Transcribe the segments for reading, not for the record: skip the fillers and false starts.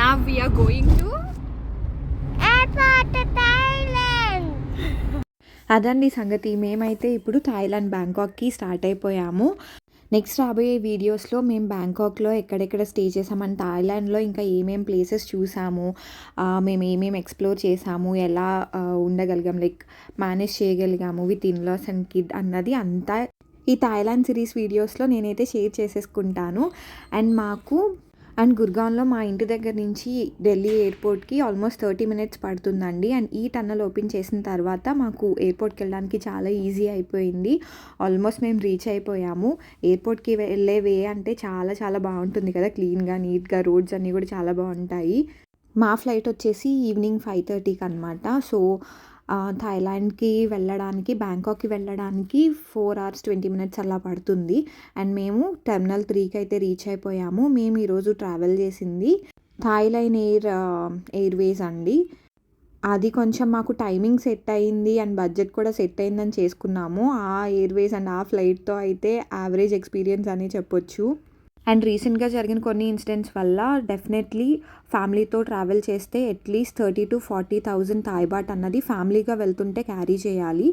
Now we are going to airport Thailand. అదండి సంగతి. మేమైతే ఇప్పుడు థాయిలాండ్ బ్యాంకాక్కి స్టార్ట్ అయిపోయాము. నెక్స్ట్ రాబోయే వీడియోస్లో మేము బ్యాంకాక్లో ఎక్కడెక్కడ స్టే చేసామని, థాయిలాండ్లో ఇంకా ఏమేం ప్లేసెస్ చూసాము, మేము ఏమేమి ఎక్స్ప్లోర్ చేసాము, ఎలా ఉండగలిగాం, లైక్ మేనేజ్ చేయగలిగాము విత్ ఇన్లాస్ అండ్ కిడ్ అన్నది అంతా ఈ థాయిలాండ్ సిరీస్ వీడియోస్లో నేనైతే షేర్ చేసేసుకుంటాను. అండ్ గుర్గాన్లో మా ఇంటి దగ్గర నుంచి ఢిల్లీ ఎయిర్పోర్ట్కి ఆల్మోస్ట్ 30 minutes పడుతుందండి. అండ్ ఈ టన్నల్ ఓపెన్ చేసిన తర్వాత మాకు ఎయిర్పోర్ట్కి వెళ్ళడానికి చాలా ఈజీ అయిపోయింది. ఆల్మోస్ట్ మేము రీచ్ అయిపోయాము. ఎయిర్పోర్ట్కి వెళ్ళే వే అంటే చాలా చాలా బాగుంటుంది కదా, క్లీన్గా నీట్గా, రోడ్స్ అన్నీ కూడా చాలా బాగుంటాయి. మా ఫ్లైట్ వచ్చేసి ఈవినింగ్ 5:30కి అనమాట. సో థాయిలాండ్కి వెళ్ళడానికి, బ్యాంకాక్కి వెళ్ళడానికి 4 hours 20 minutes అలా పడుతుంది. అండ్ మేము టెర్మినల్ 3కి అయితే రీచ్ అయిపోయాము. మేము ఈరోజు ట్రావెల్ చేసింది థాయిలైన్ ఎయిర్వేస్ అండి. అది కొంచెం మాకు టైమింగ్ సెట్ అయింది అండ్ బడ్జెట్ కూడా సెట్ అయిందని చేసుకున్నాము. ఆ ఎయిర్వేస్ అండ్ ఆ ఫ్లైట్తో అయితే యావరేజ్ ఎక్స్పీరియన్స్ అని చెప్పొచ్చు. అండ్ రీసెంట్గా జరిగిన కొన్ని ఇన్సిడెంట్స్ వల్ల డెఫినెట్లీ ఫ్యామిలీతో ట్రావెల్ చేస్తే అట్లీస్ట్ 30,000 to 40,000 థాయ్ బాట్ అన్నది ఫ్యామిలీగా వెళ్తుంటే క్యారీ చేయాలి.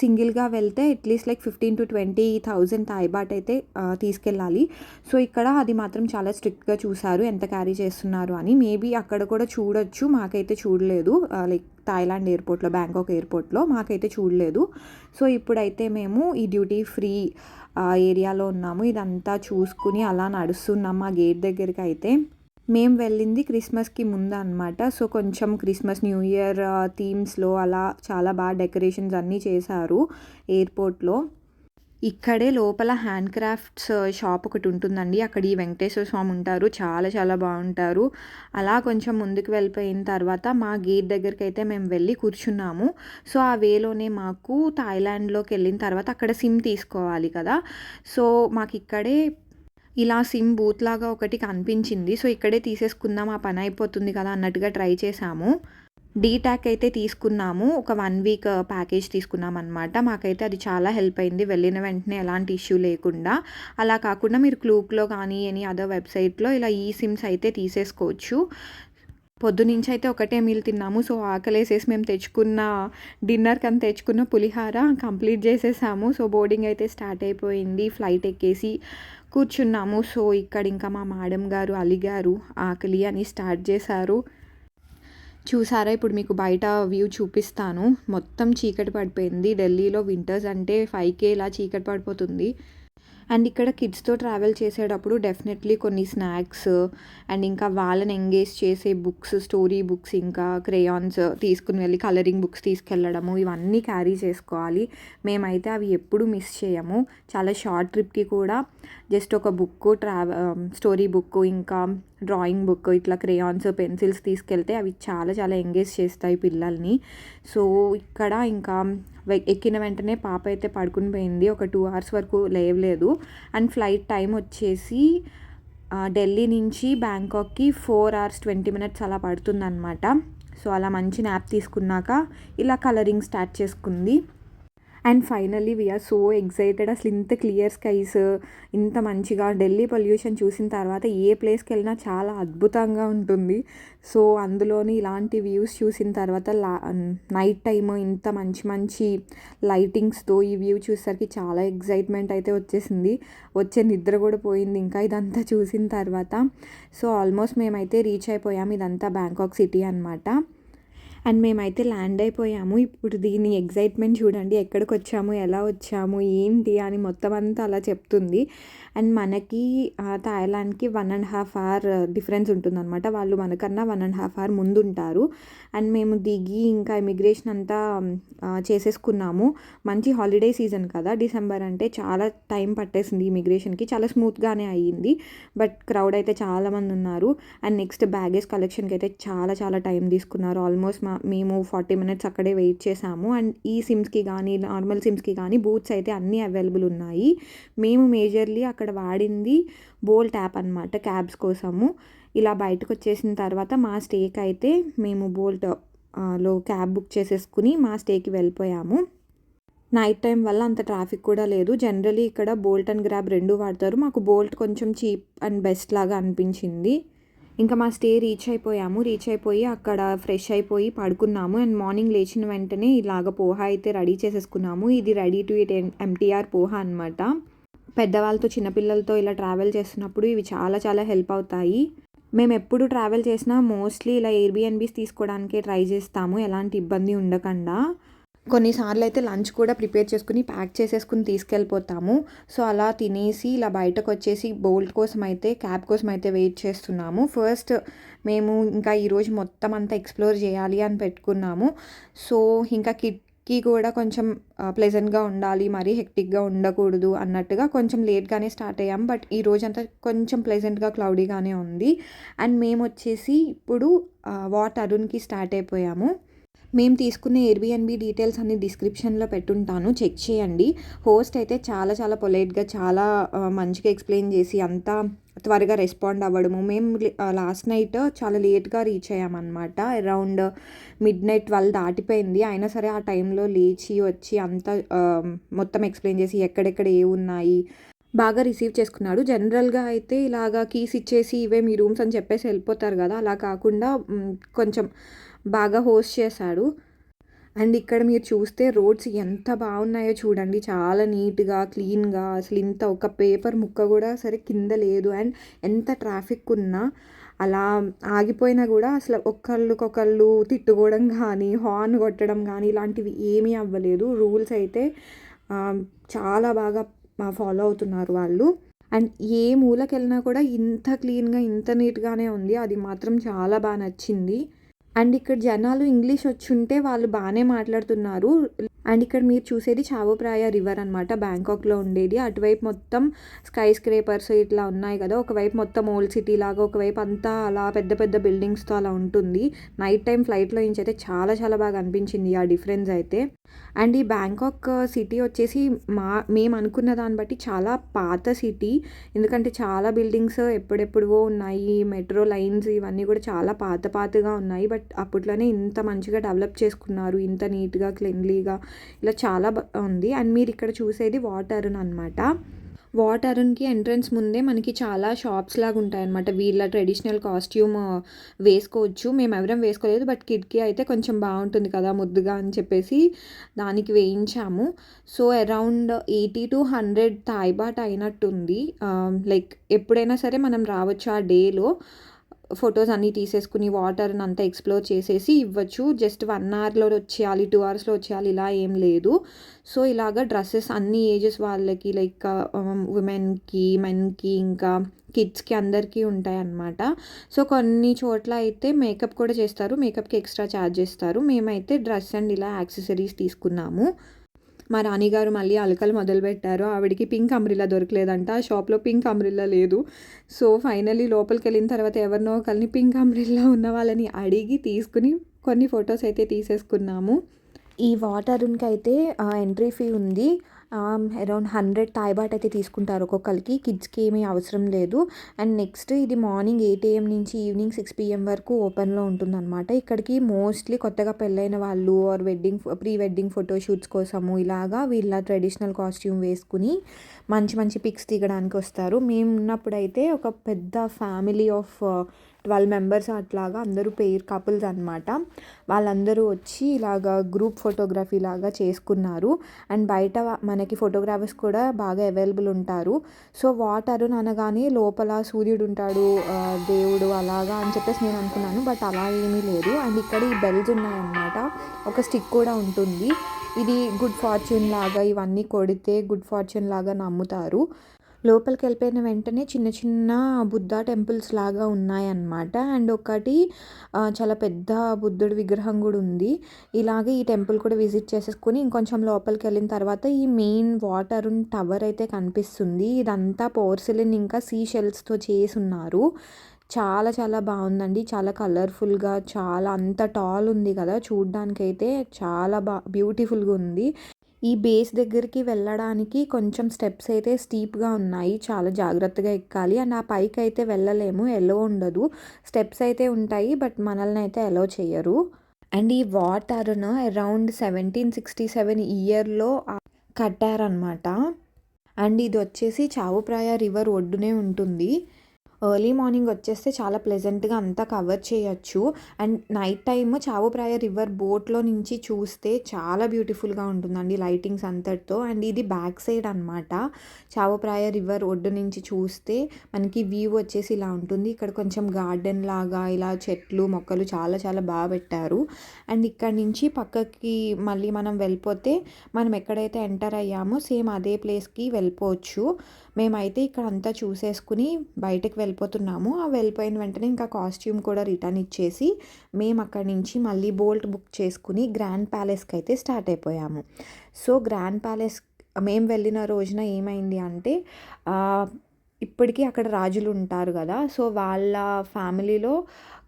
సింగిల్గా వెళ్తే at least like 15,000 to 20,000 Thai baht అయితే తీసుకెళ్ళాలి. సో ఇక్కడ అది మాత్రం చాలా స్ట్రిక్ట్గా చూసారు ఎంత క్యారీ చేస్తున్నారు అని. మేబీ అక్కడ కూడా చూడొచ్చు, మాకైతే చూడలేదు. లైక్ థాయిలాండ్ ఎయిర్పోర్ట్లో, బ్యాంకాక్ ఎయిర్పోర్ట్లో మాకైతే చూడలేదు. సో ఇప్పుడైతే మేము ఈ డ్యూటీ ఫ్రీ ఏరియాలో ఉన్నాము. ఇదంతా చూసుకుని అలా నడుస్తున్నాము ఆ గేట్ దగ్గరికి. అయితే మేము వెళ్ళింది క్రిస్మస్కి ముందు అనమాట. సో కొంచెం క్రిస్మస్, న్యూ ఇయర్ థీమ్స్లో అలా చాలా బాగా డెకరేషన్స్ అన్నీ చేశారు ఎయిర్పోర్ట్లో. ఇక్కడే లోపల హ్యాండ్ క్రాఫ్ట్స్ షాప్ ఒకటి ఉంటుందండి. అక్కడ ఈ వెంకటేశ్వర స్వామి ఉంటారు, చాలా చాలా బాగుంటారు. అలా కొంచెం ముందుకు వెళ్ళిపోయిన తర్వాత మా గేట్ దగ్గరికి అయితే మేము వెళ్ళి కూర్చున్నాము. సో ఆ వేలోనే మాకు థాయిలాండ్లోకి వెళ్ళిన తర్వాత అక్కడ సిమ్ తీసుకోవాలి కదా. సో మాకు ఇక్కడే ఇలా సిమ్ బూత్ లాగా ఒకటి కనిపించింది. సో ఇక్కడే తీసేసుకుందాం, ఆ పని అయిపోతుంది కదా అన్నట్టుగా ట్రై చేసాము. డీటాక్ అయితే తీసుకున్నాము. ఒక 1 week ప్యాకేజ్ తీసుకున్నాం అనమాట. మాకైతే అది చాలా హెల్ప్ అయింది, వెళ్ళిన వెంటనే ఎలాంటి ఇష్యూ లేకుండా. అలా కాకుండా మీరు క్లూక్లో కానీ ఎనీ అదర్ వెబ్సైట్లో ఇలా ఈ సిమ్స్ అయితే తీసేసుకోవచ్చు. పొద్దునుంచి అయితే ఒకటే మీల్ తిన్నాము. సో ఆకలేసేసి మేము తెచ్చుకున్న డిన్నర్కి అంత తెచ్చుకున్న పులిహార కంప్లీట్ చేసేసాము. సో బోర్డింగ్ అయితే స్టార్ట్ అయిపోయింది, ఫ్లైట్ ఎక్కేసి కూర్చున్నాము. సో ఇక్కడ ఇంకా మా మేడం గారు అలిగారు, ఆకలి అని స్టార్ట్ చేశారు. చూసారా, ఇప్పుడు మీకు బయట వ్యూ చూపిస్తాను. మొత్తం చీకటి పడిపోయింది. ఢిల్లీలో వింటర్స్ అంటే 5K ఇలా చీకటి పడిపోతుంది. అండ్ ఇక్కడ కిడ్స్తో ట్రావెల్ చేసేటప్పుడు డెఫినెట్లీ కొన్ని స్నాక్స్ అండ్ ఇంకా వాళ్ళని ఎంగేజ్ చేసే బుక్స్, స్టోరీ బుక్స్, ఇంకా క్రేయాన్స్ తీసుకుని వెళ్ళి కలరింగ్ బుక్స్ తీసుకెళ్ళడము, ఇవన్నీ క్యారీ చేసుకోవాలి. మేమైతే అవి ఎప్పుడు మిస్ చేయము. చాలా షార్ట్ ట్రిప్కి కూడా జస్ట్ ఒక బుక్, స్టోరీ బుక్, ఇంకా డ్రాయింగ్ బుక్, ఇట్లా క్రేయాన్స్, పెన్సిల్స్ తీసుకెళ్తే అవి చాలా చాలా ఎంగేజ్ చేస్తాయి పిల్లల్ని. సో ఇక్కడ ఇంకా ఎక్కిన వెంటనే పాప అయితే పడుకుని పోయింది. ఒక 2 hours వరకు లేవలేదు. అండ్ ఫ్లైట్ టైం వచ్చేసి ఢిల్లీ నుంచి బ్యాంకాక్కి 4 hours 20 minutes అలా పడుతుందన్నమాట. సో అలా మంచి న్యాప్ తీసుకున్నాక ఇలా కలరింగ్ స్టార్ట్ చేసుకుంది. And finally we are so excited. అసలు ఇంత క్లియర్ స్కైస్, ఇంత మంచిగా ఢిల్లీ పొల్యూషన్ చూసిన తర్వాత ఏ ప్లేస్కి వెళ్ళినా చాలా అద్భుతంగా ఉంటుంది. సో అందులోని ఇలాంటి వ్యూస్ చూసిన తర్వాత నైట్ టైమ్ ఇంత మంచి మంచి లైటింగ్స్తో ఈ వ్యూ చూసేసరికి చాలా ఎక్సైట్మెంట్ అయితే వచ్చేసింది. వచ్చే నిద్ర కూడా పోయింది ఇంకా ఇదంతా చూసిన తర్వాత. సో ఆల్మోస్ట్ మేమైతే రీచ్ అయిపోయాము. ఇదంతా బ్యాంకాక్ సిటీ అనమాట. అండ్ మేమైతే ల్యాండ్ అయిపోయాము. ఇప్పుడు దీని ఎగ్జైట్మెంట్ చూడండి, ఎక్కడికి వచ్చాము, ఎలా వచ్చాము, ఏంటి అని మొత్తం అంతా అలా చెప్తుంది. అండ్ మనకి థాయిలాండ్కి 1.5 hour డిఫరెన్స్ ఉంటుందన్నమాట. వాళ్ళు మనకన్నా 1.5 hour ముందు ఉంటారు. అండ్ మేము దిగి ఇంకా ఇమిగ్రేషన్ అంతా చేసేసుకున్నాము. మంచి హాలిడే సీజన్ కదా, డిసెంబర్ అంటే చాలా టైం పట్టేసింది ఇమిగ్రేషన్కి. చాలా స్మూత్గానే అయ్యింది, బట్ క్రౌడ్ అయితే చాలామంది ఉన్నారు. అండ్ నెక్స్ట్ బ్యాగేజ్ కలెక్షన్కి అయితే చాలా చాలా టైం తీసుకున్నారు. ఆల్మోస్ట్ మేము 40 minutes అక్కడే వెయిట్ చేసాము. అండ్ ఈ సిమ్స్కి కానీ నార్మల్ సిమ్స్కి కానీ బూత్స్ అయితే అన్నీ అవైలబుల్ ఉన్నాయి. మేము మేజర్లీ అక్కడ వాడింది బోల్ట్ యాప్ అనమాట క్యాబ్స్ కోసము. ఇలా బయటకు వచ్చేసిన తర్వాత మా స్టేకి అయితే మేము బోల్ట్లో క్యాబ్ బుక్ చేసేసుకుని మా స్టేకి వెళ్ళిపోయాము. నైట్ టైం వల్ల అంత ట్రాఫిక్ కూడా లేదు. జనరలీ ఇక్కడ బోల్ట్ అండ్ గ్రాబ్ 2 వాడతారు. మాకు బోల్ట్ కొంచెం చీప్ అండ్ బెస్ట్ లాగా అనిపించింది. ఇంకా మా స్టే రీచ్ అయిపోయి అక్కడ ఫ్రెష్ అయిపోయి పడుకున్నాము. అండ్ మార్నింగ్ లేచిన వెంటనే ఇలాగ పోహా అయితే రెడీ చేసేసుకున్నాము. ఇది ready to eat MTR poha అనమాట. పెద్దవాళ్ళతో చిన్నపిల్లలతో ఇలా ట్రావెల్ చేస్తున్నప్పుడు ఇవి చాలా చాలా హెల్ప్ అవుతాయి. మేము ఎప్పుడు ట్రావెల్ చేసినా మోస్ట్లీ ఇలా ఎయిర్బిఎన్బీస్ తీసుకోవడానికే ట్రై చేస్తాము, ఎలాంటి ఇబ్బంది ఉండకుండా. కొన్నిసార్లు అయితే లంచ్ కూడా ప్రిపేర్ చేసుకుని ప్యాక్ చేసేసుకుని తీసుకెళ్ళిపోతాము. సో అలా తినేసి ఇలా బయటకు వచ్చేసి బోల్ట్ కోసం అయితే క్యాబ్ కోసం అయితే వెయిట్ చేస్తున్నాము. ఫస్ట్ మేము ఇంకా ఈరోజు మొత్తం అంతా ఎక్స్ప్లోర్ చేయాలి అని పెట్టుకున్నాము. సో ఇంకా కిడ్కి కూడా కొంచెం ప్లెజెంట్గా ఉండాలి, మరీ హెక్టిక్గా ఉండకూడదు అన్నట్టుగా కొంచెం లేట్గానే స్టార్ట్ అయ్యాము. బట్ ఈ రోజంతా కొంచెం ప్లెజెంట్గా క్లౌడీగానే ఉంది. అండ్ మేము వచ్చేసి ఇప్పుడు వాట్ అరుణ్కి స్టార్ట్ అయిపోయాము. మేము తీసుకున్న ఎయిర్బిఎన్బి డీటెయిల్స్ అన్ని డిస్క్రిప్షన్లో పెట్టుంటాను, చెక్ చేయండి. హోస్ట్ అయితే చాలా చాలా పొలైట్గా చాలా మంచిగా ఎక్స్ప్లెయిన్ చేసి అంతా త్వరగా రెస్పాండ్ అవ్వడము. మేము లాస్ట్ నైట్ చాలా లేట్గా రీచ్ అయ్యామన్నమాట. అరౌండ్ మిడ్నైట్ 12 దాటిపోయింది. అయినా సరే ఆ టైంలో లేచి వచ్చి అంతా మొత్తం ఎక్స్ప్లెయిన్ చేసి ఎక్కడెక్కడ ఏ ఉన్నాయి బాగా రిసీవ్ చేసుకున్నాడు. జనరల్గా అయితే ఇలాగా కీస్ ఇచ్చేసి ఇవే మీ రూమ్స్ అని చెప్పేసి వెళ్ళిపోతారు కదా, అలా కాకుండా కొంచెం బాగా హోస్ట్ చేశాడు. అండ్ ఇక్కడ మీరు చూస్తే రోడ్స్ ఎంత బాగున్నాయో చూడండి, చాలా నీట్గా క్లీన్గా, అసలు ఇంత ఒక పేపర్ ముక్క కూడా సరే కింద లేదు. అండ్ ఎంత ట్రాఫిక్ ఉన్నా అలా ఆగిపోయినా కూడా అసలు ఒకళ్ళకొకళ్ళు తిట్టుకోవడం కానీ హార్న్ కొట్టడం కానీ ఇలాంటివి ఏమీ అవ్వలేదు. రూల్స్ అయితే చాలా బాగా ఫాలో అవుతున్నారు వాళ్ళు. అండ్ ఏ మూలకి వెళ్ళినా కూడా ఇంత క్లీన్గా ఇంత నీట్గానే ఉంది, అది మాత్రం చాలా బాగా నచ్చింది. అండ్ ఇక్కడ జనాలు ఇంగ్లీష్ వచ్చుంటే వాళ్ళు బాగానే మాట్లాడుతున్నారు. అండ్ ఇక్కడ మీరు చూసేది చావోప్రాయ రివర్ అనమాట, బ్యాంకాక్లో ఉండేది. అటువైపు మొత్తం స్కై స్క్రేపర్స్ ఇట్లా ఉన్నాయి కదా, ఒకవైపు మొత్తం ఓల్డ్ సిటీ లాగా, ఒకవైపు అంతా అలా పెద్ద పెద్ద బిల్డింగ్స్తో అలా ఉంటుంది. నైట్ టైం ఫ్లైట్లో నుంచి అయితే చాలా చాలా బాగా అనిపించింది ఆ డిఫరెన్స్ అయితే. అండ్ ఈ బ్యాంకాక్ సిటీ వచ్చేసి మేము అనుకున్న దాన్ని బట్టి చాలా పాత సిటీ, ఎందుకంటే చాలా బిల్డింగ్స్ ఎప్పుడెప్పుడువో ఉన్నాయి, మెట్రో లైన్స్ ఇవన్నీ కూడా చాలా పాతగా ఉన్నాయి. బట్ అప్పట్లోనే ఇంత మంచిగా డెవలప్ చేసుకున్నారు, ఇంత నీట్గా క్లీన్లీగా ఇలా చాలా ఉంది. అండ్ మీరు ఇక్కడ చూసేది వాట్ అరుణ్ అనమాట. వాట్ అరుణ్కి ఎంట్రన్స్ ముందే మనకి చాలా షాప్స్ లాగా ఉంటాయన్నమాట. వీళ్ళ ట్రెడిషనల్ కాస్ట్యూమ్ వేసుకోవచ్చు, మేము ఎవరం వేసుకోలేదు. బట్ కిడ్కి అయితే కొంచెం బాగుంటుంది కదా ముద్దుగా అని చెప్పేసి దానికి వేయించాము. So around 80 to 100 Thai baht అయినట్టుంది. లైక్ ఎప్పుడైనా సరే మనం రావచ్చు ఆ డేలో, ఫొటోస్ అన్నీ తీసేసుకుని వాటర్ని అంతా ఎక్స్ప్లోర్ చేసేసి ఇవ్వచ్చు. జస్ట్ 1 అవర్లో వచ్చేయాలి, 2 అవర్స్లో వచ్చేయాలి ఇలా ఏం లేదు. సో ఇలాగ డ్రెస్సెస్ అన్ని ఏజెస్ వాళ్ళకి, లైక్ ఉమెన్కి, మెన్కి, ఇంకా కిడ్స్కి అందరికీ ఉంటాయి అన్నమాట. సో కొన్ని చోట్ల అయితే మేకప్ కూడా చేస్తారు, మేకప్కి ఎక్స్ట్రా ఛార్జ్ చేస్తారు. మేమైతే డ్రెస్ అండ్ ఇలా యాక్సెసరీస్ తీసుకున్నాము. మా రాణిగారు మళ్ళీ అలకలు మొదలుపెట్టారు. ఆవిడికి పింక్ అంబ్రిల్లా దొరకలేదంట, ఆ షాప్లో పింక్ అంబ్రిల్లా లేదు. సో ఫైనల్లీ లోపలికి వెళ్ళిన తర్వాత ఎవరినో ఒకరిని పింక్ అంబ్రిల్లా ఉన్న వాళ్ళని అడిగి తీసుకుని కొన్ని ఫొటోస్ అయితే తీసేసుకున్నాము. ఈ వాట్ అరుణ్కి అయితే ఎంట్రీ ఫీ ఉంది. అరౌండ్ 100 థాయ్ బాట్ అయితే తీసుకుంటారు ఒక్కొక్కరికి, కిడ్స్కి ఏమీ అవసరం లేదు. అండ్ నెక్స్ట్ ఇది మార్నింగ్ 8 AM నుంచి ఈవినింగ్ 6 PM వరకు ఓపెన్లో ఉంటుందన్నమాట. ఇక్కడికి మోస్ట్లీ కొత్తగా పెళ్ళైన వాళ్ళు ఆర్ ప్రీ వెడ్డింగ్ ఫోటోషూట్స్ కోసము ఇలాగా వీళ్ళ ట్రెడిషనల్ కాస్ట్యూమ్ వేసుకుని మంచి మంచి పిక్స్ దిగడానికి వస్తారు. మేము ఉన్నప్పుడైతే ఒక పెద్ద ఫ్యామిలీ ఆఫ్ 12 మెంబర్స్ అట్లాగా, అందరూ పెయిర్ కపుల్స్ అనమాట. వాళ్ళందరూ వచ్చి ఇలాగా గ్రూప్ ఫోటోగ్రఫీ లాగా చేసుకున్నారు. అండ్ బయట మనకి ఫోటోగ్రాఫర్స్ కూడా బాగా అవైలబుల్ ఉంటారు. సో వాట్ అరుణ్ అనగానే లోపల సూర్యుడు ఉంటాడు, దేవుడు అలాగా అని చెప్పేసి నేను అనుకున్నాను. బట్ అలా ఏమీ లేదు. అండ్ ఇక్కడ ఈ బెల్స్ ఉన్నాయన్నమాట, ఒక స్టిక్ కూడా ఉంటుంది. ఇది గుడ్ ఫార్చ్యూన్ లాగా, ఇవన్నీ కొడితే గుడ్ ఫార్చ్యూన్ లాగా నమ్ముతారు. లోపలికి వెళ్ళిపోయిన వెంటనే చిన్న చిన్న బుద్ధ టెంపుల్స్ లాగా ఉన్నాయన్నమాట. అండ్ ఒకటి చాలా పెద్ద బుద్ధుడి విగ్రహం కూడా ఉంది. ఇలాగే ఈ టెంపుల్ కూడా విజిట్ చేసేసుకుని ఇంకొంచెం లోపలికి వెళ్ళిన తర్వాత ఈ మెయిన్ వాట్ అరుణ్ టవర్ అయితే కనిపిస్తుంది. ఇదంతా పోర్సిలిన్ ఇంకా సీ షెల్స్తో చేసి ఉన్నారు. చాలా చాలా బాగుందండి, చాలా కలర్ఫుల్గా, చాలా అంత టాల్ ఉంది కదా, చూడ్డానికైతే చాలా బ్యూటిఫుల్గా ఉంది. ఈ బేస్ దగ్గరికి వెళ్ళడానికి కొంచెం స్టెప్స్ అయితే స్టీప్గా ఉన్నాయి, చాలా జాగ్రత్తగా ఎక్కాలి. అండ్ ఆ పైకి అయితే వెళ్ళలేము, ఎలో ఉండదు. స్టెప్స్ అయితే ఉంటాయి బట్ మనల్ని అయితే ఎలో చేయరు. అండ్ ఈ వాట్ అరుణ్ అరౌండ్ 1767 ఇయర్లో కట్టారనమాట. అండ్ ఇది వచ్చేసి చావోప్రాయ రివర్ ఒడ్డునే ఉంటుంది. ఎర్లీ మార్నింగ్ వచ్చేస్తే చాలా ప్లెజెంట్గా అంతా కవర్ చేయొచ్చు. అండ్ నైట్ టైమ్ చావుప్రాయ రివర్ బోట్లో నుంచి చూస్తే చాలా బ్యూటిఫుల్గా ఉంటుందండి లైటింగ్స్ అంతటితో. అండ్ ఇది బ్యాక్ సైడ్ అనమాట. చావుప్రాయ రివర్ ఒడ్డు నుంచి చూస్తే మనకి వ్యూ వచ్చేసి ఇలా ఉంటుంది. ఇక్కడ కొంచెం గార్డెన్ లాగా ఇలా చెట్లు మొక్కలు చాలా చాలా బాగా పెట్టారు. అండ్ ఇక్కడ నుంచి పక్కకి మళ్ళీ మనం వెళ్ళిపోతే మనం ఎక్కడైతే ఎంటర్ అయ్యామో సేమ్ అదే ప్లేస్కి వెళ్ళిపోవచ్చు. మేమైతే ఇక్కడ అంతా చూసేసుకుని బయటకు వెళ్ళిపోతున్నాము. ఆ వెళ్ళిపోయిన వెంటనే ఇంకా కాస్ట్యూమ్ కూడా రిటర్న్ ఇచ్చేసి మేము అక్కడి నుంచి మళ్ళీ బోల్ట్ బుక్ చేసుకుని గ్రాండ్ ప్యాలెస్కి అయితే స్టార్ట్ అయిపోయాము. సో గ్రాండ్ ప్యాలెస్ మేము వెళ్ళిన రోజున ఏమైంది అంటే ఇప్పటికీ అక్కడ రాజులు ఉంటారు కదా, సో వాళ్ళ ఫ్యామిలీలో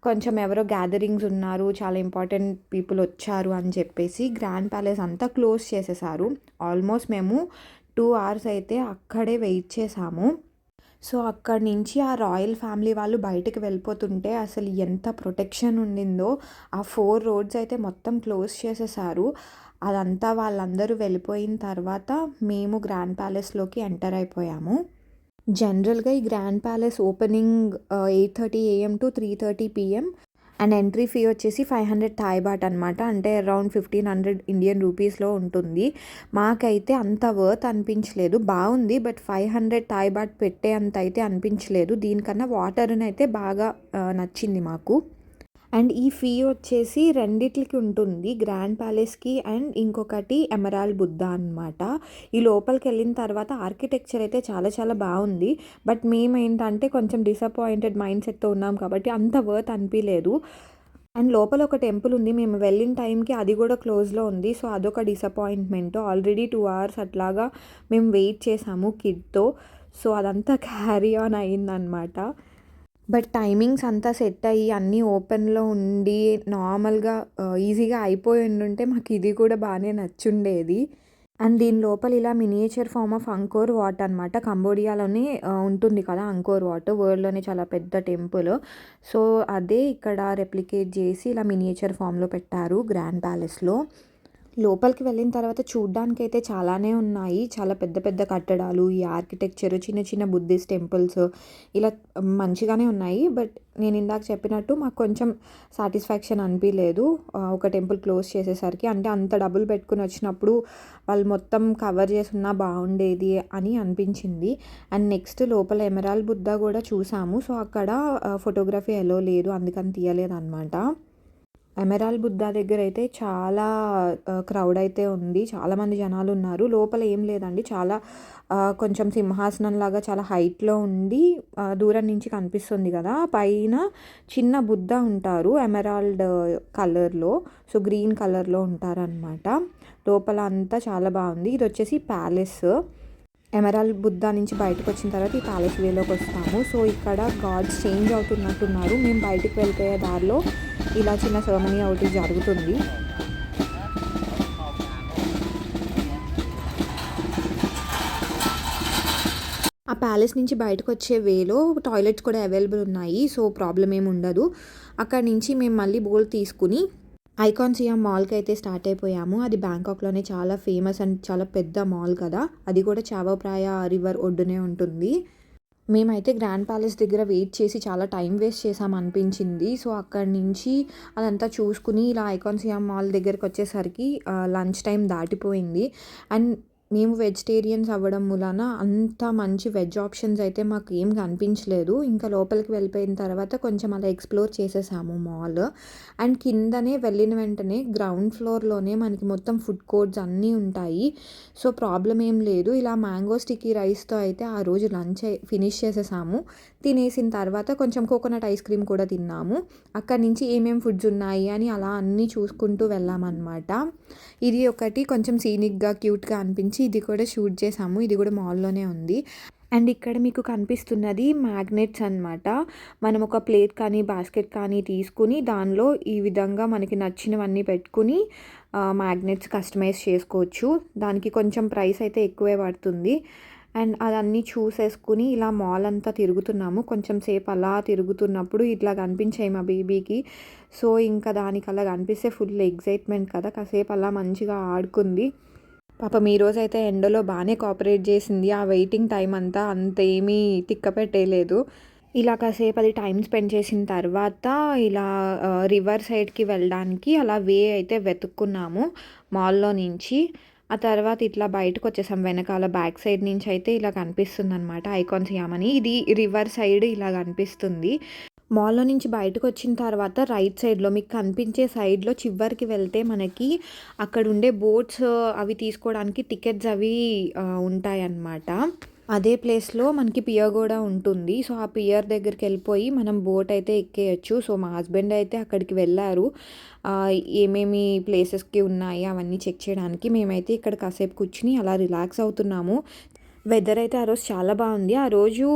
కొంచెం ఎవరో గ్యాదరింగ్స్ ఉన్నారు, చాలా ఇంపార్టెంట్ పీపుల్ వచ్చారు అని చెప్పేసి గ్రాండ్ ప్యాలెస్ అంతా క్లోజ్ చేసేసారు. ఆల్మోస్ట్ మేము 2 hours అయితే అక్కడే వెయిట్ చేసాము. సో అక్కడి నుంచి ఆ రాయల్ ఫ్యామిలీ వాళ్ళు బయటకు వెళ్ళిపోతుంటే అసలు ఎంత ప్రొటెక్షన్ ఉండిందో. ఆ 4 roads అయితే మొత్తం క్లోజ్ చేసేసారు. అదంతా వాళ్ళందరూ వెళ్ళిపోయిన తర్వాత మేము గ్రాండ్ ప్యాలెస్లోకి ఎంటర్ అయిపోయాము. జనరల్గా ఈ grand palace opening 8:30 AM to 3:30 PM and entry fee వచ్చేసి 500 థాయ్ బాట్ అనమాట. అంటే అరౌండ్ 1500 ఇండియన్ రూపీస్లో ఉంటుంది. మాకైతే అంత వర్త్ అనిపించలేదు. బాగుంది బట్ 500 థాయ్ బాట్ పెట్టే అంత అయితే అనిపించలేదు. దీనికన్నా వాటర్ని అయితే బాగా నచ్చింది మాకు. అండ్ ఈ ఫీ వచ్చేసి రెండిట్లకి ఉంటుంది, గ్రాండ్ ప్యాలెస్కి అండ్ ఇంకొకటి ఎమరాల్డ్ బుద్ధ అనమాట. ఈ లోపలికి వెళ్ళిన తర్వాత ఆర్కిటెక్చర్ అయితే చాలా చాలా బాగుంది. బట్ మేము ఏంటంటే కొంచెం డిసప్పాయింటెడ్ మైండ్ సెట్తో ఉన్నాం కాబట్టి అంత వర్త్ అనిపించలేదు. అండ్ లోపల ఒక టెంపుల్ ఉంది, మేము వెళ్ళిన టైంకి అది కూడా క్లోజ్లో ఉంది. సో అదొక డిసప్పాయింట్మెంట్. ఆల్రెడీ 2 hours అట్లాగా మేము వెయిట్ చేసాము కిడ్తో. సో అదంతా క్యారీ ఆన్ అయ్యిందనమాట. బట్ టైమింగ్స్ అంతా సెట్ అయ్యి అన్నీ ఓపెన్లో ఉండి నార్మల్గా ఈజీగా అయిపోయి ఉండుంటే మాకు ఇది కూడా బాగానే నచ్చుండేది. అండ్ దీని లోపల ఇలా miniature form of Angkor Wat అనమాట. కంబోడియాలోనే ఉంటుంది కదా అంకోర్ వాట్, వరల్డ్లోనే చాలా పెద్ద టెంపుల్. సో అదే ఇక్కడ రెప్లికేట్ చేసి ఇలా మినియేచర్ ఫామ్లో పెట్టారు గ్రాండ్ ప్యాలెస్లో. లోపలికి వెళ్ళిన తర్వాత చూడ్డానికి అయితే చాలానే ఉన్నాయి. చాలా పెద్ద పెద్ద కట్టడాలు, ఈ ఆర్కిటెక్చర్, చిన్న చిన్న బుద్ధిస్ట్ టెంపుల్స్ ఇలా మంచిగానే ఉన్నాయి. బట్ నేను ఇందాక చెప్పినట్టు మాకు కొంచెం సాటిస్ఫాక్షన్ అనిపించలేదు ఒక టెంపుల్ క్లోజ్ చేసేసరికి. అంటే అంత డబ్బులు పెట్టుకుని వచ్చినప్పుడు వాళ్ళు మొత్తం కవర్ చేసి ఉన్నా బాగుండేది అని అనిపించింది. అండ్ నెక్స్ట్ లోపల ఎమరాల్డ్ బుద్ధ కూడా చూసాము. సో అక్కడ ఫోటోగ్రఫీ ఎలో లేదు, అందుకని తీయలేదు అనమాట. ఎమరాల్డ్ బుద్ధ దగ్గర అయితే చాలా క్రౌడ్ అయితే ఉంది, చాలామంది జనాలు ఉన్నారు. లోపల ఏం లేదండి, చాలా కొంచెం సింహాసనం లాగా చాలా హైట్లో ఉండి దూరం నుంచి కనిపిస్తుంది కదా, పైన చిన్న బుద్ధ ఉంటారు ఎమరాల్డ్ కలర్లో. సో గ్రీన్ కలర్లో ఉంటారనమాట. లోపల అంతా చాలా బాగుంది. ఇది వచ్చేసి ప్యాలెస్. ఎమరాల్డ్ బుద్ధ నుంచి బయటకు వచ్చిన తర్వాత ఈ ప్యాలెస్ వేలోకి వస్తాము. సో ఇక్కడ గాడ్స్ చేంజ్ అవుతున్నట్టున్నారు. మేము బయటకు వెళ్ళిపోయే దారిలో ఇలా చిన్న సెరమనీ ఒకటి జరుగుతుంది. ఆ ప్యాలెస్ నుంచి బయటకు వచ్చే వేలో టాయిలెట్స్ కూడా అవైలబుల్ ఉన్నాయి. సో ప్రాబ్లం ఏమి ఉండదు. అక్కడి నుంచి మేము మళ్ళీ బోల్ తీసుకుని ఐకాన్ సియామ్ మాల్కి అయితే స్టార్ట్ అయిపోయాము. అది బ్యాంకాక్లోనే చాలా ఫేమస్ అండ్ చాలా పెద్ద మాల్ కదా. అది కూడా చావోప్రాయ రివర్ ఒడ్డునే ఉంటుంది. మేమైతే గ్రాండ్ ప్యాలెస్ దగ్గర వెయిట్ చేసి చాలా టైం వేస్ట్ చేసాం అనిపించింది. సో అక్కడి నుంచి అదంతా చూసుకుని ఇలా ఐకాన్ సియామ్ మాల్ దగ్గరికి వచ్చేసరికి లంచ్ టైం దాటిపోయింది. అండ్ మేము వెజిటేరియన్స్ అవ్వడం మూలాన అంత మంచి వెజ్ ఆప్షన్స్ అయితే మాకు ఏం కనిపించలేదు. ఇంకా లోపలికి వెళ్ళిపోయిన తర్వాత కొంచెం అలా ఎక్స్ప్లోర్ చేసేసాము మాల్. అండ్ కిందనే వెళ్ళిన వెంటనే గ్రౌండ్ ఫ్లోర్లోనే మనకి మొత్తం ఫుడ్ కోర్ట్స్ అన్నీ ఉంటాయి. సో ప్రాబ్లం ఏం లేదు. ఇలా మ్యాంగో స్టిక్కీ రైస్తో అయితే ఆ రోజు లంచ్ ఫినిష్ చేసేసాము. తినేసిన తర్వాత కొంచెం కోకోనట్ ఐస్ క్రీమ్ కూడా తిన్నాము. అక్కడి నుంచి ఏమేమి ఫుడ్స్ ఉన్నాయి అని అలా అన్నీ చూసుకుంటూ వెళ్ళామన్నమాట. ఇది ఒకటి కొంచెం సీనిక్గా క్యూట్గా అనిపించి ఇది కూడా షూట్ చేసాము. ఇది కూడా మాల్లోనే ఉంది. అండ్ ఇక్కడ మీకు కనిపిస్తున్నది మ్యాగ్నెట్స్ అనమాట. మనం ఒక ప్లేట్ కానీ బాస్కెట్ కానీ తీసుకుని దానిలో ఈ విధంగా మనకి నచ్చినవన్నీ పెట్టుకుని మ్యాగ్నెట్స్ కస్టమైజ్ చేసుకోవచ్చు. దానికి కొంచెం ప్రైస్ అయితే ఎక్కువే పడుతుంది. అండ్ అదన్నీ చూసేసుకుని ఇలా మాల్ అంతా తిరుగుతున్నాము. కొంచెం సేపు అలా తిరుగుతున్నప్పుడు ఇట్లా కనిపించాయి మా బేబీకి. సో ఇంకా దానికి అలా కనిపిస్తే ఫుల్ ఎగ్జైట్మెంట్ కదా, కాసేపు అలా మంచిగా ఆడుకుంది. పాపం ఈరోజు అయితే ఎండలో బాగానే కోఆపరేట్ చేసింది. ఆ వెయిటింగ్ టైం అంతా అంత ఏమీ తిక్క పెట్టేయలేదు. ఇలా కాసేపు అది టైం స్పెండ్ చేసిన తర్వాత ఇలా రివర్ సైడ్‌కి వెళ్ళడానికి అలా వే అయితే వెతుక్కున్నాము మాల్‌లో నుంచి. ఆ తర్వాత ఇట్లా బయటకొచ్చేసాం. వెనకాల బ్యాక్ సైడ్ నుంచి అయితే ఇలా కనిపిస్తుందనమాట ఐకాన్ సియామ్ అని. ఇది రివర్ సైడ్ ఇలా కనిపిస్తుంది. మాల్‌లో నుంచి బయటకొచ్చిన తర్వాత రైట్ సైడ్‌లో మీకు కనిపించే సైడ్‌లో చివరికి వెళ్తే మనకి అక్కడుండే బోట్స్ అవి తీసుకోవడానికి టికెట్స్ అవి ఉంటాయన్నమాట. అదే ప్లేస్‌లో మనకి పియర్ గూడా ఉంటుంది. సో, ఆ పియర్ దగ్గరికెళ్ళిపోయి మనం బోట్ అయితే ఎక్కేయొచ్చు. సో, మా హస్బెండ్ అయితే అక్కడికి వెళ్లారు. ఏమేమి ప్లేసెస్‌కి ఉన్నాయి అవన్నీ చెక్ చేయడానికి. మేమైతే ఇక్కడ కాసేపు కూర్చొని అలా రిలాక్స్ అవుతున్నాము. వెదర్ అయితే ఆ రోజు చాలా బాగుంది. ఆ రోజు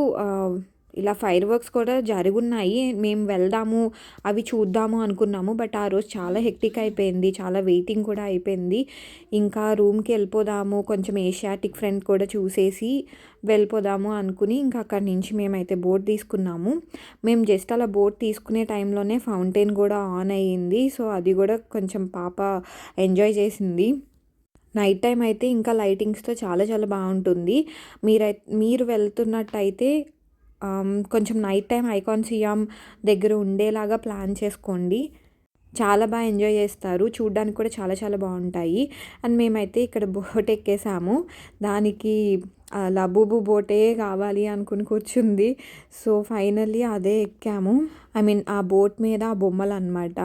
ఇలా ఫైర్ వర్క్స్ కూడా జరుగున్నాయి. మేము వెళ్దాము, అవి చూద్దాము అనుకున్నాము. బట్ ఆ రోజు చాలా హెక్టిక్ అయిపోయింది. చాలా వెయిటింగ్ కూడా అయిపోయింది. ఇంకా రూమ్‌కి వెళ్ళిపోదాము, కొంచెం ఏషియాటిక్ ఫ్రంట్ కూడా చూసేసి వెళ్ళిపోదాము అనుకుని ఇంకా అక్కడి నుంచి మేమైతే బోట్ తీసుకున్నాము. మేము జస్ట్ అలా బోట్ తీసుకునే టైంలోనే ఫౌంటైన్ కూడా ఆన్ అయ్యింది. సో, అది కూడా కొంచెం పాప ఎంజాయ్ చేసింది. నైట్ టైం అయితే ఇంకా లైటింగ్స్‌తో చాలా చాలా బాగుంటుంది. మీరు వెళ్తున్నట్టయితే కొంచెం నైట్ టైం ఐకాన్ సియామ్ దగ్గర ఉండేలాగా ప్లాన్ చేసుకోండి. చాలా బాగా ఎంజాయ్ చేస్తారు. చూడ్డానికి కూడా చాలా చాలా బాగుంటాయి. అండ్ మేమైతే ఇక్కడ బోట్ ఎక్కేసాము. దానికి లబూబు బోటే కావాలి అనుకుని కూర్చుంది. సో, ఫైనల్లీ అదే ఎక్కాము. ఆ బోట్ మీద ఆ బొమ్మలన్నమాట.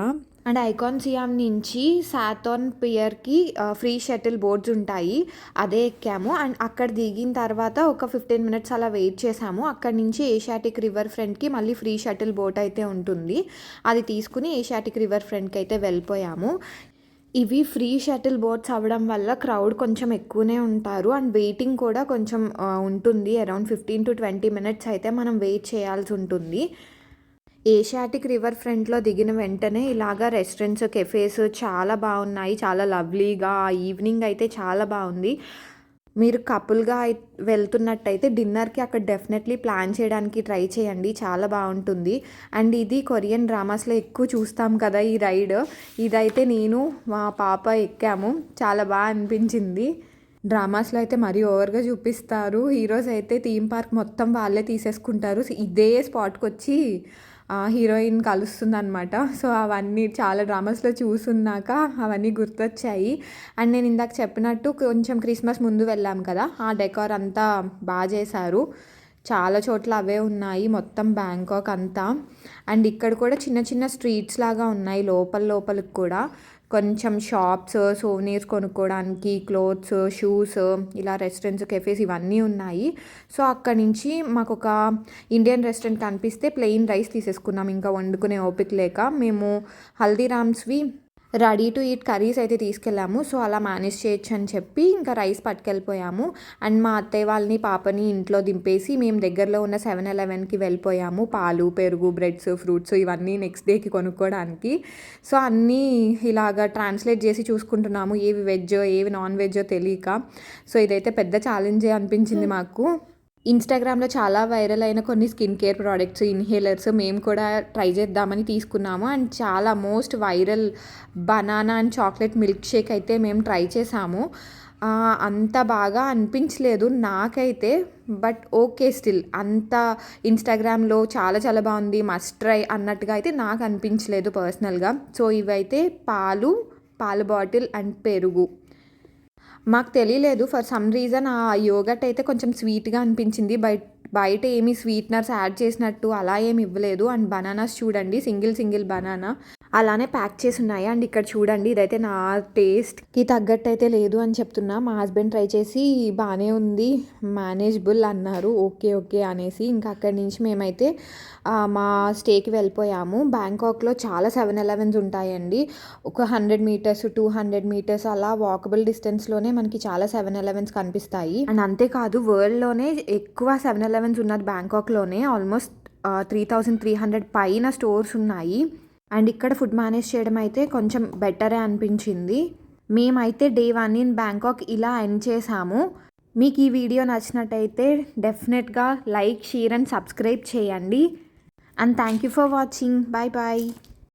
అండ్ ఐకాన్ సియామ్ నుంచి సాతోన్ పియర్‌కి ఫ్రీ షటిల్ బోట్స్ ఉంటాయి. అదే ఎక్కాము. అండ్ అక్కడ దిగిన తర్వాత ఒక 15 మినిట్స్ అలా వెయిట్ చేసాము. అక్కడి నుంచి ఏషియాటిక్ రివర్ ఫ్రంట్‌కి మళ్ళీ ఫ్రీ షటిల్ బోట్ అయితే ఉంటుంది. అది తీసుకుని ఏషియాటిక్ రివర్ ఫ్రంట్‌కి అయితే వెళ్ళిపోయాము. ఇవి ఫ్రీ షటిల్ బోట్స్ అవ్వడం వల్ల క్రౌడ్ కొంచెం ఎక్కువనే ఉంటారు. అండ్ వెయిటింగ్ కూడా కొంచెం ఉంటుంది. అరౌండ్ 15-20 మినిట్స్ అయితే మనం వెయిట్ చేయాల్సి ఉంటుంది. ఏషియాటిక్ రివర్ ఫ్రంట్‌లో దిగిన వెంటనే ఇలాగా రెస్టారెంట్స్, కెఫేస్ చాలా బాగున్నాయి. చాలా లవ్లీగా ఈవినింగ్ అయితే చాలా బాగుంది. మీరు కపుల్‌గా వెళ్తున్నట్టయితే డిన్నర్‌కి అక్కడ డెఫినెట్లీ ప్లాన్ చేయడానికి ట్రై చేయండి. చాలా బాగుంటుంది. అండ్ ఇది కొరియన్ డ్రామాస్‌లో ఎక్కువ చూస్తాం కదా ఈ రైడ్. ఇదైతే నేను మా పాప ఎక్కాము. చాలా బాగా అనిపించింది. డ్రామాస్‌లో అయితే మరీ ఓవర్‌గా చూపిస్తారు. హీరోస్ అయితే థీమ్ పార్క్ మొత్తం వాళ్ళే తీసేసుకుంటారు. ఇదే స్పాట్‌కొచ్చి హీరోయిన్ కలుస్తుందనమాట. సో, అవన్నీ చాలా డ్రామాస్‌లో చూసున్నాక అవన్నీ గుర్తొచ్చాయి. అండ్ నేను ఇందాక చెప్పినట్టు కొంచెం క్రిస్మస్ ముందు వెళ్ళాం కదా! ఆ డెకార్ అంతా బాగా చేశారు. చాలా చోట్ల అవే ఉన్నాయి మొత్తం బ్యాంకాక్ అంతా. అండ్ ఇక్కడ కూడా చిన్న చిన్న స్ట్రీట్స్ లాగా ఉన్నాయి లోపలికి కూడా. కొంచెం షాప్స్, సోవెనీర్స్ కొనుక్కోవడానికి, క్లోత్స్, షూస్, ఇలా రెస్టారెంట్స్, కెఫేస్ ఇవన్నీ ఉన్నాయి. సో, అక్కడి నుంచి మాకొక ఇండియన్ రెస్టారెంట్ కనిపిస్తే ప్లెయిన్ రైస్ తీసేసుకున్నాం. ఇంకా వండుకునే ఓపిక లేక. మేము హల్దీరామ్స్‌వి రెడీ టు ఈట్ కర్రీస్ అయితే తీసుకెళ్ళాము. సో, అలా మేనేజ్ చేయొచ్చు అని చెప్పి ఇంకా రైస్ పట్టుకెళ్ళిపోయాము. అండ్ మా అత్తయ్య వాళ్ళని, పాపని ఇంట్లో దింపేసి మేము దగ్గరలో ఉన్న 7-Elevenకి వెళ్ళిపోయాము. పాలు, పెరుగు, బ్రెడ్స్, ఫ్రూట్స్ ఇవన్నీ నెక్స్ట్ డేకి కొనుక్కోవడానికి. సో, అన్నీ ఇలాగా ట్రాన్స్లేట్ చేసి చూసుకుంటున్నాము. ఏవి వెజ్జో, ఏవి నాన్ వెజ్జో తెలియక. సో, ఇదైతే పెద్ద ఛాలెంజే అనిపించింది మాకు. ఇన్‌స్టాగ్రామ్‌లో చాలా వైరల్ అయిన కొన్ని స్కిన్ కేర్ ప్రోడక్ట్స్, ఇన్హేలర్స్ మేము కూడా ట్రై చేద్దామని తీసుకున్నాము. అండ్ చాలా most viral banana and chocolate milk shake అయితే మేము ట్రై చేసాము. అంత బాగా అనిపించలేదు నాకైతే. బట్ ఓకే, స్టిల్ అంత ఇన్‌స్టాగ్రామ్‌లో చాలా చాలా బాగుంది, మస్ట్ ట్రై అన్నట్టుగా అయితే నాకు అనిపించలేదు పర్సనల్‌గా. సో, ఇవైతే పాల బాటిల్ అండ్ పెరుగు. మాకు తెలియలేదు, ఫర్ సమ్ రీజన్ ఆ యోగర్ట్ అయితే కొంచెం స్వీట్‌గా అనిపించింది. బయట ఏమి స్వీట్నర్స్ యాడ్ చేసినట్టు అలా ఏమి ఇవ్వలేదు. అండ్ బనానాస్ చూడండి, సింగిల్ బనానా అలానే ప్యాక్ చేసి ఉన్నాయి. అండ్ ఇక్కడ చూడండి, ఇదైతే నా టేస్ట్‌కి తగ్గట్టు అయితే లేదు అని చెప్తున్నా. మా హస్బెండ్ ట్రై చేసి బాగానే ఉంది, మేనేజబుల్ అన్నారు. ఓకే అనేసి ఇంకా అక్కడి నుంచి మేమైతే మా స్టేకి వెళ్ళిపోయాము. బ్యాంకాక్లో చాలా 7-Elevens ఉంటాయండి. ఒక 100 మీటర్స్, 200 మీటర్స్ అలా వాకబుల్ డిస్టెన్స్లోనే మనకి చాలా 7-Elevens కనిపిస్తాయి. అండ్ అంతేకాదు, వరల్డ్లోనే ఎక్కువ 7-Elevens ఉన్నది బ్యాంకాక్లోనే. ఆల్మోస్ట్ 3300 పైన స్టోర్స్ ఉన్నాయి. అండ్ ఇక్కడ ఫుడ్ మేనేజ్ చేయడం అయితే కొంచెం బెటరే అనిపించింది. మేమైతే డే 1 ఇన్ బ్యాంకాక్ ఇలా ఎండ్ చేసాము. మీకు ఈ వీడియో నచ్చినట్టయితే డెఫినెట్గా లైక్, షేర్ అండ్ సబ్స్క్రైబ్ చేయండి. And thank you for watching. Bye.